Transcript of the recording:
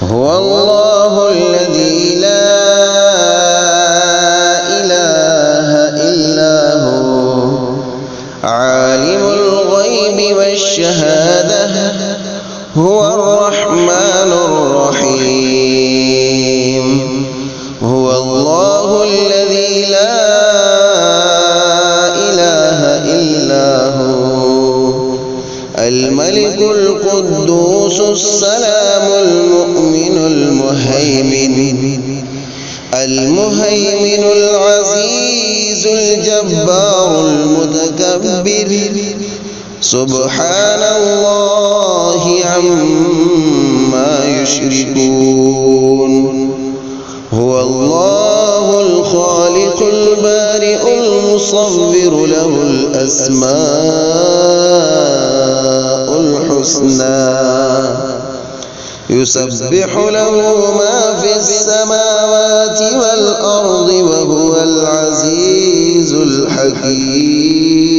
هو الله الذي لا إله إلا هو عالم الغيب والشهادة هو الرحمن الرحيم. هو الله الذي لا إله إلا هو الملك القدوس السلام المؤمن المهيمن العزيز الجبار المتكبر سبحان الله عما يشركون. هو الله الخالق البارئ المصور له الأسماء الحسنى يسبح له ما في السماوات والأرض وهو العزيز الحكيم.